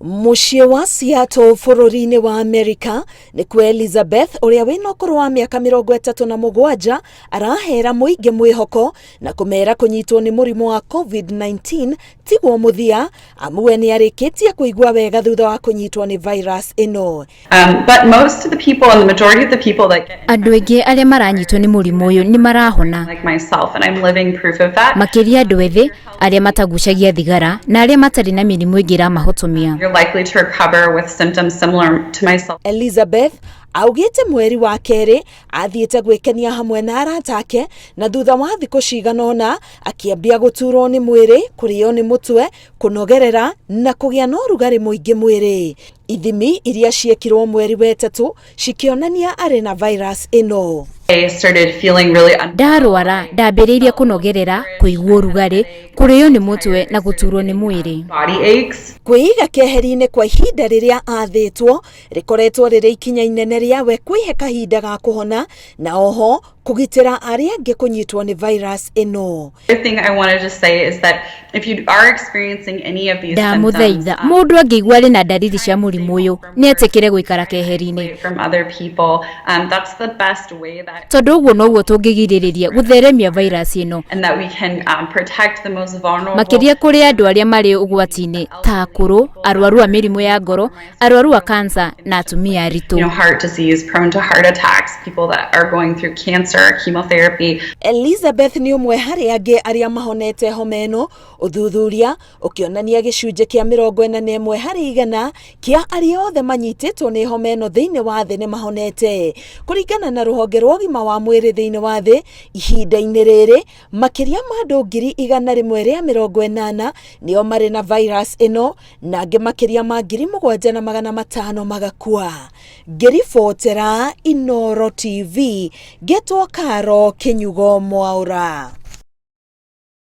Muciĩ wa Seattle bũrũri-inĩ wa Amerika nĩkuo Elizabeth ũrĩa wĩna ũkũrũ wa mĩaka 37 arahera mũingĩ mwĩhoko na kumeera kũnyitwo nĩ mũrimũ wa COVID-19 tiguo mũthia amu we nĩ arĩkĩtie kũigua wega thutha wa kũnyitwo nĩ virus ĩno. But most of the people and the majority of the people that get andũ aingĩ arĩa maranyitwo nĩ mũrimũ ũyũ nĩ marahona, like myself, and I'm living proof of that. Makĩria andũ ethĩ arĩa matagucagia thigara na arĩa matarĩ na mĩrimũ ĩngĩ ĩramahotomia. You're likely to recover with symptoms similar to myself. Elizabeth augite mweri wa kerĩ athiĩte gwĩkenia hamwe na arata ake na thutha wa thikũ cigana ũna akĩambia gũturwo nĩ mwĩrĩ, kũrĩo nĩ mũtwe, kũnogerera na kũgĩa na ũrugarĩ mũingĩ mwĩrĩ. Ithimi iria ciekirwo mweri wa ĩtatũ cikĩonania arĩ na virus ĩno. I started feeling really Ndarwara, ndambĩrĩirie kũnogerera, kũigua ũrugarĩ, kũrĩo nĩ mũtwe na gũturwo nĩ mwĩrĩ. body aches. Kwiiga keheri-ini kwa ihinda rĩrĩa athĩtwo rĩkoretwo rĩrĩ ikinya inene rĩa we kwĩhe kahinda ga kũhona na oho kũgitĩra arĩa angĩ kũnyitwo nĩ virus ĩno. The thing I wanted to say is that if you are experiencing any of these symptoms, Ndamũthaitha mũndũ angĩigua arĩ na ndariri cia mũrimũ ũyũ nĩ etĩkĩre gũikara keheri-inĩ, from other people, that's the best way that tondũ ũguo noguo tũngĩgirĩrĩria gũtheremia virus ĩno, and that we can protect the most vulnerable. makĩria kũrĩ andũ arĩa marĩ ũgwati-inĩ ta akũrũ, arwaru a mĩrimũ ya ngoro, arwaru a cancer na atumia aritũ. Heart disease, prone to heart attacks, people that are going through cancer, chemotherapy. Elizabeth nĩ ũmwe harĩ angĩ arĩa mahonete homa ĩno, ũthuthuria ũkĩonania gĩcunjĩ kĩa 41 harĩ 100 kĩa arĩa othe manyitĩtwo nĩ homa ĩno thĩinĩ wa thĩ nĩ mahonete. Kũringana na rũhonge rwa ũgima wa mwĩrĩ thĩinĩ wa thĩ, ihinda-inĩ rĩrĩ makĩria ma andũ 180 nĩo marĩ na virus ĩno na angĩ makĩria ma 7,500 magakua. Ngĩribotera Inooro TV, Getwo Karo Kinyugo Mwaura.